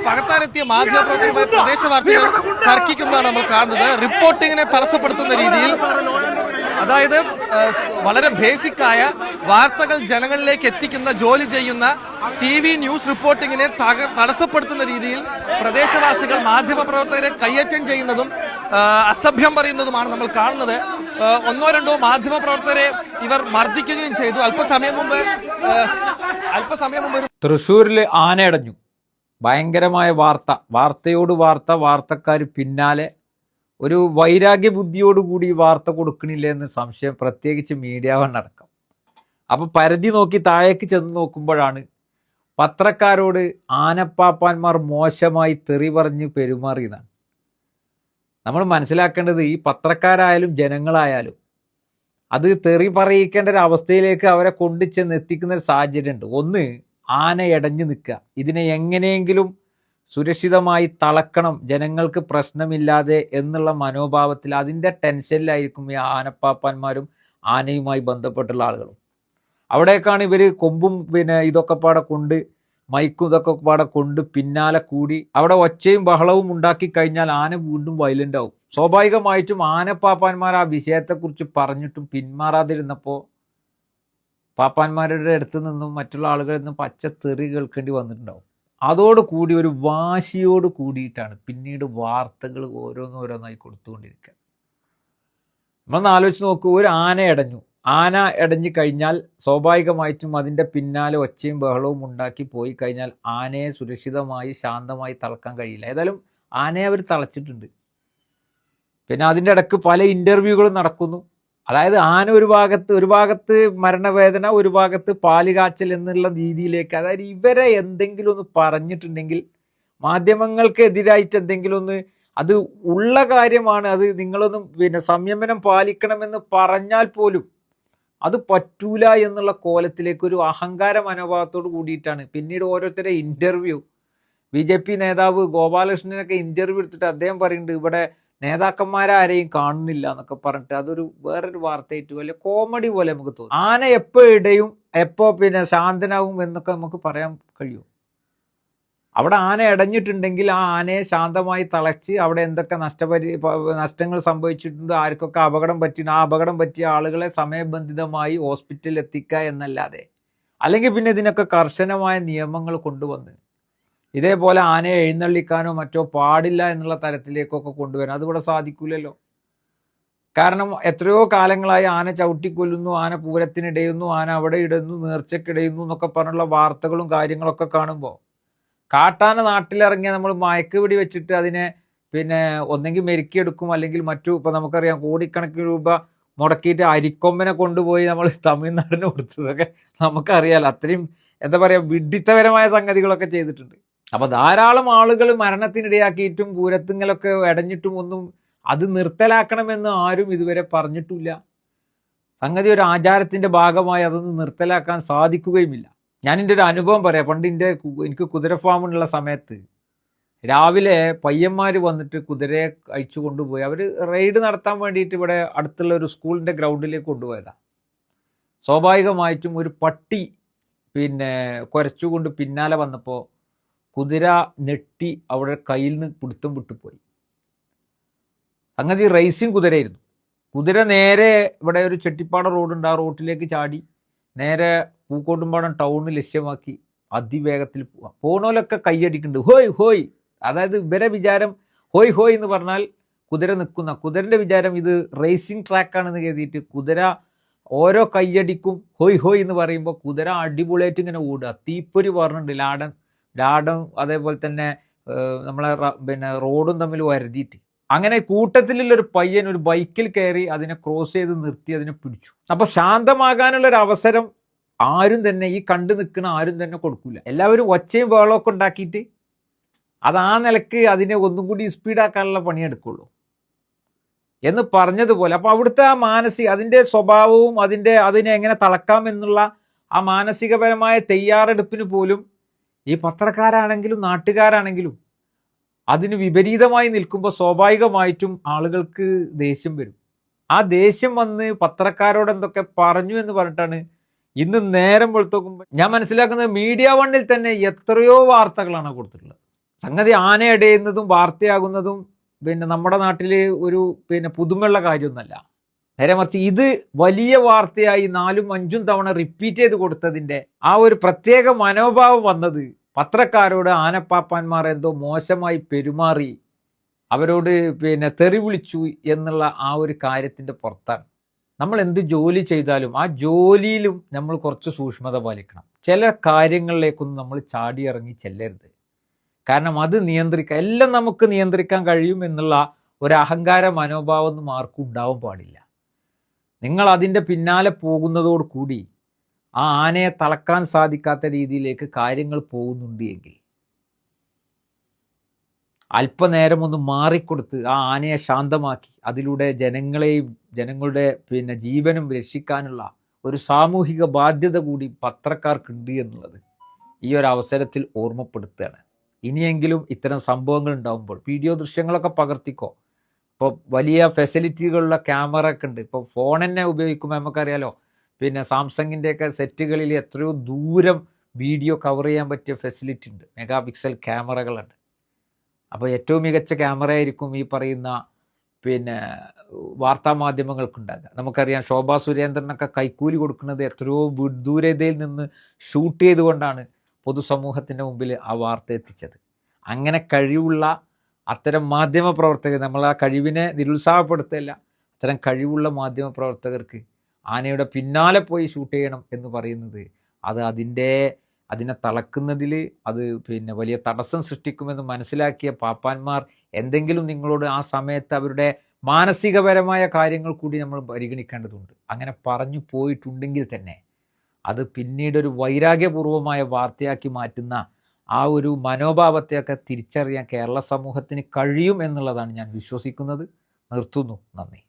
പകർത്താനെത്തിയ മാധ്യമപ്രവർത്തകരുമായി പ്രദേശവാസികൾ തർക്കിക്കുന്നതാണ് നമ്മൾ കാണുന്നത്. റിപ്പോർട്ടിങ്ങിനെ തടസ്സപ്പെടുത്തുന്ന രീതിയിൽ, അതായത് വളരെ ബേസിക്കായ വാർത്തകൾ ജനങ്ങളിലേക്ക് എത്തിക്കുന്ന ജോലി ചെയ്യുന്ന TV ന്യൂസ് റിപ്പോർട്ടിങ്ങിനെ തടസ്സപ്പെടുത്തുന്ന രീതിയിൽ പ്രദേശവാസികൾ മാധ്യമപ്രവർത്തകരെ കയ്യേറ്റം ചെയ്യുന്നതും അസഭ്യം പറയുന്നതുമാണ് നമ്മൾ കാണുന്നത്. ഒന്നോ രണ്ടോ മാധ്യമപ്രവർത്തകരെ ഇവർ മർദ്ദിക്കുകയും ചെയ്തു. അല്പസമയം മുമ്പ് തൃശ്ശൂരിൽ ആനയടഞ്ഞു. ഭയങ്കരമായ വാർത്തയോട് വാർത്തക്കാർ പിന്നാലെ ഒരു വൈരാഗ്യ ബുദ്ധിയോടുകൂടി വാർത്ത കൊടുക്കണില്ല എന്ന് സംശയം, പ്രത്യേകിച്ച് മീഡിയ വൺ അടക്കം. അപ്പൊ പരിധി നോക്കി താഴേക്ക് ചെന്ന് നോക്കുമ്പോഴാണ് പത്രക്കാരോട് ആനപ്പാപ്പാന്മാർ മോശമായി തെറി പറഞ്ഞ് പെരുമാറിയതാണ്. നമ്മൾ മനസ്സിലാക്കേണ്ടത്, ഈ പത്രക്കാരായാലും ജനങ്ങളായാലും അത് തെറി പറയിക്കേണ്ട ഒരു അവസ്ഥയിലേക്ക് അവരെ കൊണ്ടു ചെന്ന് എത്തിക്കുന്ന ഒരു സാഹചര്യമുണ്ട്. ഒന്ന്, ആന ഇടഞ്ഞു നിൽക്കുക, ഇതിനെ എങ്ങനെയെങ്കിലും സുരക്ഷിതമായി തളക്കണം, ജനങ്ങൾക്ക് പ്രശ്നമില്ലാതെ എന്നുള്ള മനോഭാവത്തിൽ, അതിൻ്റെ ടെൻഷനിലായിരിക്കും ഈ ആനപ്പാപ്പാന്മാരും ആനയുമായി ബന്ധപ്പെട്ടുള്ള ആളുകളും. അവിടേക്കാണ് ഇവർ കൊമ്പും ഇതൊക്കെ പാടെ കൊണ്ട്, മൈക്കും ഇതൊക്കെ പാടെ കൊണ്ട് പിന്നാലെ കൂടി അവിടെ ഒച്ചയും ബഹളവും ഉണ്ടാക്കി കഴിഞ്ഞാൽ ആന വീണ്ടും വയലൻ്റ് ആവും. സ്വാഭാവികമായിട്ടും ആനപ്പാപ്പാന്മാർ ആ വിഷയത്തെക്കുറിച്ച് പറഞ്ഞിട്ടും പിന്മാറാതിരുന്നപ്പോൾ പാപ്പാന്മാരുടെ അടുത്ത് നിന്നും മറ്റുള്ള ആളുകളിൽ നിന്നും പച്ചത്തെറി കേൾക്കേണ്ടി വന്നിട്ടുണ്ടാവും. അതോടുകൂടി ഒരു വാശിയോട് കൂടിയിട്ടാണ് പിന്നീട് വാർത്തകൾ ഓരോന്നോരോന്നായി കൊടുത്തുകൊണ്ടിരിക്കുക. നമ്മളൊന്ന് ആലോചിച്ച് നോക്കൂ, ഒരു ആന ഇടഞ്ഞു കഴിഞ്ഞാൽ സ്വാഭാവികമായിട്ടും അതിൻ്റെ പിന്നാലെ ഒച്ചയും ബഹളവും ഉണ്ടാക്കി പോയി കഴിഞ്ഞാൽ ആനയെ സുരക്ഷിതമായി ശാന്തമായി തളക്കാൻ കഴിയില്ല. ഏതായാലും ആനയെ അവർ തളച്ചിട്ടുണ്ട്. പിന്നെ അതിൻ്റെ ഇടയ്ക്ക് പല ഇൻ്റർവ്യൂകളും നടക്കുന്നു. അതായത് ആന ഒരു ഭാഗത്ത് മരണവേദന, ഒരു ഭാഗത്ത് പാലുകാച്ചൽ എന്നുള്ള രീതിയിലേക്ക്, അതായത് ഇവരെ എന്തെങ്കിലും ഒന്ന് പറഞ്ഞിട്ടുണ്ടെങ്കിൽ, മാധ്യമങ്ങൾക്ക് എതിരായിട്ട് എന്തെങ്കിലും ഒന്ന്, അത് ഉള്ള കാര്യമാണ്, അത് നിങ്ങളൊന്നും സംയമനം പാലിക്കണമെന്ന് പറഞ്ഞാൽ പോലും അത് പറ്റൂല എന്നുള്ള കോലത്തിലേക്ക് ഒരു അഹങ്കാര മനോഭാവത്തോട് കൂടിയിട്ടാണ് പിന്നീട് ഓരോരുത്തരെ ഇൻ്റർവ്യൂ, BJP നേതാവ് ഗോപാലകൃഷ്ണനൊക്കെ ഇൻ്റർവ്യൂ എടുത്തിട്ട് അദ്ദേഹം പറയുന്നുണ്ട്, ഇവിടെ നേതാക്കന്മാരാരെയും കാണുന്നില്ല എന്നൊക്കെ പറഞ്ഞിട്ട്. അതൊരു വേറൊരു വാർത്തയായിട്ട് വലിയ കോമഡി പോലെ നമുക്ക് തോന്നും. ആന എപ്പോൾ ഇടയും എപ്പോൾ ശാന്തനാവും എന്നൊക്കെ നമുക്ക് പറയാൻ കഴിയും. അവിടെ ആന ഇടഞ്ഞിട്ടുണ്ടെങ്കിൽ ആ ആനയെ ശാന്തമായി തളച്ച് അവിടെ എന്തൊക്കെ നഷ്ടങ്ങൾ സംഭവിച്ചിട്ടുണ്ട്, ആർക്കൊക്കെ അപകടം പറ്റിയിട്ടുണ്ട്, ആ അപകടം പറ്റിയ ആളുകളെ സമയബന്ധിതമായി ഹോസ്പിറ്റലിൽ എത്തിക്കുക എന്നല്ലാതെ, അല്ലെങ്കിൽ പിന്നെ ഇതിനൊക്കെ കർശനമായ നിയമങ്ങൾ കൊണ്ടുവന്ന് ഇതേപോലെ ആനയെ എഴുന്നള്ളിക്കാനോ മറ്റോ പാടില്ല എന്നുള്ള തരത്തിലേക്കൊക്കെ കൊണ്ടുവരാൻ അതിവിടെ സാധിക്കില്ലല്ലോ. കാരണം എത്രയോ കാലങ്ങളായി ആന ചവിട്ടിക്കൊല്ലുന്നു, ആന പൂരത്തിനിടയുന്നു, ആന അവിടെ ഇടുന്നു, നേർച്ചക്കിടയുന്നു എന്നൊക്കെ പറഞ്ഞുള്ള വാർത്തകളും കാര്യങ്ങളൊക്കെ കാണുമ്പോൾ കാട്ടാന നാട്ടിലിറങ്ങിയ നമ്മൾ മയക്കുപിടി വെച്ചിട്ട് അതിനെ ഒന്നെങ്കിൽ മെരുക്കിയെടുക്കും, അല്ലെങ്കിൽ ഇപ്പം നമുക്കറിയാം കോടിക്കണക്കിന് രൂപ മുടക്കിയിട്ട് അരിക്കൊമ്പനെ കൊണ്ടുപോയി നമ്മൾ തമിഴ്നാടിന് കൊടുത്തതൊക്കെ നമുക്കറിയാലോ. അത്രയും എന്താ പറയുക, വിഡ്ഢിത്തപരമായ സംഗതികളൊക്കെ ചെയ്തിട്ടുണ്ട്. അപ്പോൾ ധാരാളം ആളുകൾ മരണത്തിനിടയാക്കിയിട്ടും പൂരത്തിങ്ങളൊക്കെ ഇടഞ്ഞിട്ടും ഒന്നും അത് നിർത്തലാക്കണമെന്ന് ആരും ഇതുവരെ പറഞ്ഞിട്ടില്ല. സംഗതി ഒരു ആചാരത്തിൻ്റെ ഭാഗമായി അതൊന്നും നിർത്തലാക്കാൻ സാധിക്കുകയുമില്ല. ഞാനെൻ്റെ ഒരു അനുഭവം പറയാം. പണ്ട് എനിക്ക് കുതിര ഫാമിനുള്ള സമയത്ത് രാവിലെ പയ്യന്മാർ വന്നിട്ട് കുതിരയെ അയച്ചു കൊണ്ടുപോയി. അവർ റൈഡ് നടത്താൻ വേണ്ടിയിട്ട് ഇവിടെ അടുത്തുള്ള ഒരു സ്കൂളിൻ്റെ ഗ്രൗണ്ടിലേക്ക് കൊണ്ടുപോയതാണ്. സ്വാഭാവികമായിട്ടും ഒരു പട്ടി കുരച്ചുകൊണ്ട് പിന്നാലെ വന്നപ്പോൾ കുതിര ഞെട്ടി അവിടെ കയ്യിൽ നിന്ന് പിടുത്തം വിട്ടുപോയി. സംഗതി റേസിംഗ് കുതിരയായിരുന്നു. കുതിര നേരെ ഇവിടെ ഒരു ചെട്ടിപ്പാട റോഡുണ്ട്, ആ റോട്ടിലേക്ക് ചാടി നേരെ പൂക്കോട്ടുംപാടം ടൗണ് ലക്ഷ്യമാക്കി അതിവേഗത്തിൽ പോവാം. പോണോലൊക്കെ കൈയടിക്കുന്നുണ്ട്, ഹോയ് ഹോയ്. അതായത് ഇവരെ വിചാരം ഹോയ് ഹോയ് എന്ന് പറഞ്ഞാൽ കുതിര നിൽക്കുന്ന, കുതിരൻ്റെ വിചാരം ഇത് റേസിംഗ് ട്രാക്കാണെന്ന് കരുതിയിട്ട് കുതിര ഓരോ കൈയടിക്കും ഹോയ് ഹോയ് എന്ന് പറയുമ്പോൾ കുതിര അടിപൊളിയായിട്ട് ഇങ്ങനെ ഓടുക. തീപ്പൊരി പറഞ്ഞിട്ടുണ്ട്, ലാടം അതേപോലെ തന്നെ നമ്മളെ റോഡും തമ്മിൽ വരുതിയിട്ട്. അങ്ങനെ കൂട്ടത്തിലുള്ളൊരു പയ്യൻ ഒരു ബൈക്കിൽ കയറി അതിനെ ക്രോസ് ചെയ്ത് നിർത്തി അതിനെ പിടിച്ചു. അപ്പോൾ ശാന്തമാകാനുള്ളൊരു അവസരം ആരും തന്നെ, ഈ കണ്ടു നിൽക്കുന്ന ആരും തന്നെ കൊടുക്കില്ല. എല്ലാവരും ഒച്ചയും ബഹളമൊക്കെ ഉണ്ടാക്കിയിട്ട് അത് ആ നിലക്ക് അതിനെ ഒന്നും കൂടി സ്പീഡാക്കാനുള്ള പണിയെടുക്കുള്ളൂ എന്ന് പറഞ്ഞതുപോലെ. അപ്പോൾ അവിടുത്തെ ആ അതിൻ്റെ സ്വഭാവവും അതിനെ എങ്ങനെ തളക്കാം എന്നുള്ള ആ മാനസികപരമായ തയ്യാറെടുപ്പിന് പോലും ഈ പത്രക്കാരാണെങ്കിലും നാട്ടുകാരാണെങ്കിലും അതിന് വിപരീതമായി നിൽക്കുമ്പോൾ സ്വാഭാവികമായിട്ടും ആളുകൾക്ക് ദേഷ്യം വരും. ആ ദേഷ്യം വന്ന് പത്രക്കാരോട് എന്തൊക്കെ പറഞ്ഞു എന്ന് പറഞ്ഞിട്ടാണ് ഇന്ന് നേരം വെളുത്തോക്കുമ്പോൾ ഞാൻ മനസ്സിലാക്കുന്നത് മീഡിയ വണ്ണിൽ തന്നെ എത്രയോ വാർത്തകളാണ് കൊടുത്തിട്ടുള്ളത്. സംഗതി ആന ഇടയുന്നതും വാർത്തയാകുന്നതും പിന്നെ നമ്മുടെ നാട്ടിൽ ഒരു പിന്നെ പുതുമയുള്ള കാര്യമൊന്നുമല്ല. നേരെ മറിച്ച് ഇത് വലിയ വാർത്തയായി 4ഉം 5ഉം തവണ റിപ്പീറ്റ് ചെയ്ത് കൊടുത്തതിൻ്റെ ആ ഒരു പ്രത്യേക മനോഭാവം വന്നത് പത്രക്കാരോട് ആനപ്പാപ്പാന്മാർ എന്തോ മോശമായി പെരുമാറി, അവരോട് പിന്നെ തെറി വിളിച്ചു എന്നുള്ള ആ ഒരു കാര്യത്തിൻ്റെ പുറത്താണ്. നമ്മൾ എന്ത് ജോലി ചെയ്താലും ആ ജോലിയിലും നമ്മൾ കുറച്ച് സൂക്ഷ്മത പാലിക്കണം. ചില കാര്യങ്ങളിലേക്കൊന്നും നമ്മൾ ചാടിയിറങ്ങി ചെല്ലരുത്. കാരണം അത് നിയന്ത്രിക്കാൻ, എല്ലാം നമുക്ക് നിയന്ത്രിക്കാൻ കഴിയും എന്നുള്ള ഒരു അഹങ്കാര മനോഭാവമൊന്നും ആർക്കും ഉണ്ടാവാൻ പാടില്ല. നിങ്ങൾ അതിൻ്റെ പിന്നാലെ പോകുന്നതോട് കൂടി ആ ആനയെ തളക്കാൻ സാധിക്കാത്ത രീതിയിലേക്ക് കാര്യങ്ങൾ പോകുന്നുണ്ട് എങ്കിൽ അല്പനേരം ഒന്ന് മാറിക്കൊടുത്ത് ആ ആനയെ ശാന്തമാക്കി അതിലൂടെ ജനങ്ങളെയും ജനങ്ങളുടെ പിന്നെ ജീവനും രക്ഷിക്കാനുള്ള ഒരു സാമൂഹിക ബാധ്യത കൂടി പത്രക്കാർക്കുണ്ട് എന്നുള്ളത് ഈ ഒരു അവസരത്തിൽ ഓർമ്മപ്പെടുത്തുകയാണ്. ഇനിയെങ്കിലും ഇത്തരം സംഭവങ്ങൾ ഉണ്ടാകുമ്പോൾ വീഡിയോ ദൃശ്യങ്ങളൊക്കെ പകർത്തിക്കോ. ഇപ്പോൾ വലിയ ഫെസിലിറ്റികളുള്ള ക്യാമറ ഒക്കെ ഉണ്ട്. ഇപ്പോൾ ഫോൺ തന്നെ ഉപയോഗിക്കുമ്പോൾ നമുക്കറിയാലോ, പിന്നെ സാംസങ്ങിൻ്റെയൊക്കെ സെറ്റുകളിൽ എത്രയോ ദൂരം വീഡിയോ കവർ ചെയ്യാൻ പറ്റിയ ഫെസിലിറ്റി ഉണ്ട്, മെഗാ പിക്സൽ ക്യാമറകളുണ്ട്. അപ്പോൾ ഏറ്റവും മികച്ച ക്യാമറ ആയിരിക്കും ഈ പറയുന്ന പിന്നെ വാർത്താ മാധ്യമങ്ങൾക്കുണ്ടാകുക. നമുക്കറിയാം ശോഭാ സുരേന്ദ്രനൊക്കെ കൈക്കൂലി കൊടുക്കുന്നത് എത്രയോ വിദൂരതയിൽ നിന്ന് ഷൂട്ട് ചെയ്തുകൊണ്ടാണ് പൊതുസമൂഹത്തിൻ്റെ മുമ്പിൽ ആ വാർത്ത എത്തിച്ചത്. അങ്ങനെ കഴിവുള്ള അത്തരം മാധ്യമ പ്രവർത്തകർ, നമ്മൾ ആ കഴിവിനെ നിരുത്സാഹപ്പെടുത്തില്ല, അത്തരം കഴിവുള്ള മാധ്യമ പ്രവർത്തകർക്ക് ആനയുടെ പിന്നാലെ പോയി ഷൂട്ട് ചെയ്യണം എന്ന് പറയുന്നത് അത് അതിനെ തളക്കുന്നതിൽ അത് പിന്നെ വലിയ തടസ്സം സൃഷ്ടിക്കുമെന്ന് മനസ്സിലാക്കിയ പാപ്പാന്മാർ എന്തെങ്കിലും നിങ്ങളോട് ആ സമയത്ത് അവരുടെ മാനസികപരമായ കാര്യങ്ങൾ കൂടി നമ്മൾ പരിഗണിക്കേണ്ടതുണ്ട്. അങ്ങനെ പറഞ്ഞു പോയിട്ടുണ്ടെങ്കിൽ തന്നെ അത് പിന്നീടൊരു വൈരാഗ്യപൂർവമായ വാർത്തയാക്കി മാറ്റുന്ന ആ ഒരു മനോഭാവത്തെയൊക്കെ തിരിച്ചറിയാൻ കേരള സമൂഹത്തിന് കഴിയും എന്നുള്ളതാണ് ഞാൻ വിശ്വസിക്കുന്നത്. നിർത്തുന്നു. നന്ദി.